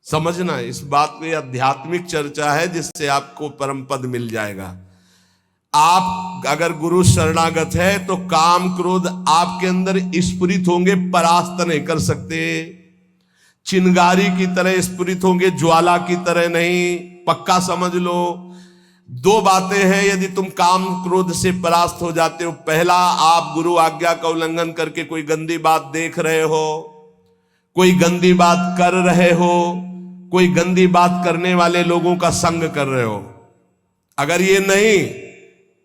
समझना, इस बात में आध्यात्मिक चर्चा है जिससे आपको परम पद मिल जाएगा। आप अगर गुरु शरणागत है तो काम क्रोध आपके अंदर स्फुरित होंगे, परास्त नहीं कर सकते। चिंगारी की तरह स्फुरित होंगे, ज्वाला की तरह नहीं, पक्का समझ लो। दो बातें हैं, यदि तुम काम क्रोध से परास्त हो जाते हो। पहला, आप गुरु आज्ञा का उल्लंघन करके कोई गंदी बात देख रहे हो, कोई गंदी बात कर रहे हो, कोई गंदी बात करने वाले लोगों का संग कर रहे हो। अगर ये नहीं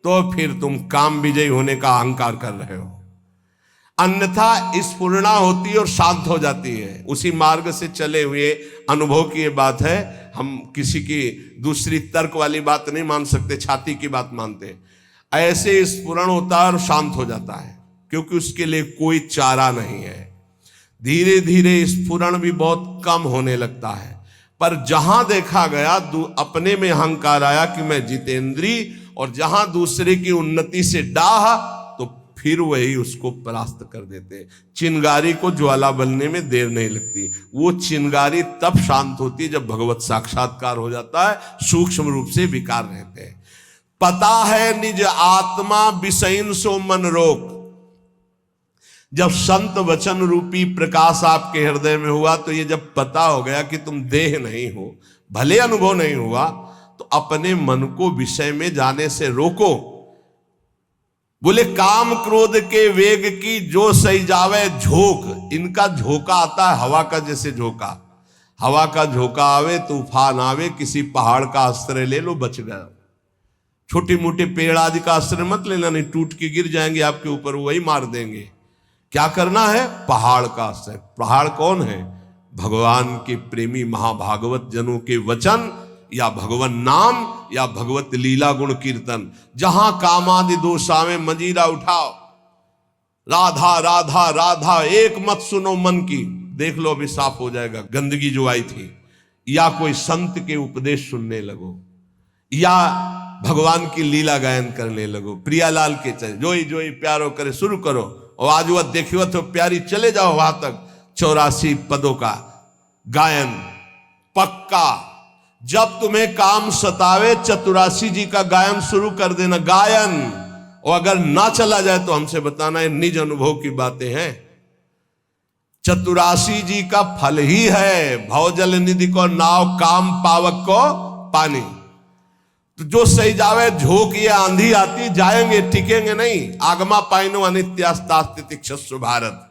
तो फिर तुम काम विजयी होने का अहंकार कर रहे हो। अन्यथा स्फुरणा होती है और शांत हो जाती है। उसी मार्ग से चले हुए अनुभव की ये बात है। हम किसी की दूसरी तर्क वाली बात नहीं मान सकते, छाती की बात मानते। ऐसे स्फुरण होता है और शांत हो जाता है, क्योंकि उसके लिए कोई चारा नहीं है। धीरे धीरे स्फुरण भी बहुत कम होने लगता है। पर जहां देखा गया अपने में अहंकार आया कि मैं जितेंद्री, और जहां दूसरे की उन्नति से डाह, तो फिर वही उसको परास्त कर देते। चिंगारी को ज्वाला बनने में देर नहीं लगती। वो चिंगारी तब शांत होती है जब भगवत साक्षात्कार हो जाता है, सूक्ष्म रूप से विकार रहते हैं। पता है निज आत्मा विषयन सो मन रोक। जब संत वचन रूपी प्रकाश आपके हृदय में हुआ, तो ये जब पता हो गया कि तुम देह नहीं हो, भले अनुभव नहीं हुआ, तो अपने मन को विषय में जाने से रोको। बोले काम क्रोध के वेग की जो सही जावे झोंक। इनका झोंका आता है हवा का, जैसे झोंका, हवा का झोंका आवे, तूफान आवे, किसी पहाड़ का आश्रय ले लो, बच गया। छोटे मोटे पेड़ आदि का आश्रय मत लेना, नहीं टूट के गिर जाएंगे आपके ऊपर, वही मार देंगे। क्या करना है? पहाड़ का आश्रय। पहाड़ कौन है? भगवान के प्रेमी महाभागवत जनों के वचन, या भगवान नाम, या भगवत लीला गुण कीर्तन। जहां कामादि दोष आवे मंजीरा उठाओ, राधा राधा राधा एक मत सुनो मन की। देख लो अभी साफ हो जाएगा गंदगी जो आई थी। या कोई संत के उपदेश सुनने लगो, या भगवान की लीला गायन करने लगो। प्रियालाल के चले जोई जोई प्यारो करे शुरू करो, और आज वह देखियो तो प्यारी, चले जाओ वहां तक। 84 पदों का गायन पक्का। जब तुम्हें काम सतावे, चतुरासी जी का गायन शुरू कर देना, गायन। और अगर ना चला जाए तो हमसे बताना, है निज अनुभव की बातें हैं। चतुरासी जी का फल ही है भवजल निधि को नाव, काम पावक को पानी। तो जो सही जावे झोंक, ये आंधी आती, जाएंगे टिकेंगे नहीं। आगमा पाइनो अनित्यास्तास्तितिक्षस्व भारत।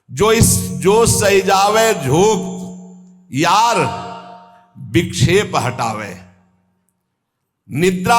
जो सही जावे झोंक, यार विक्षेप हटावे। निद्रा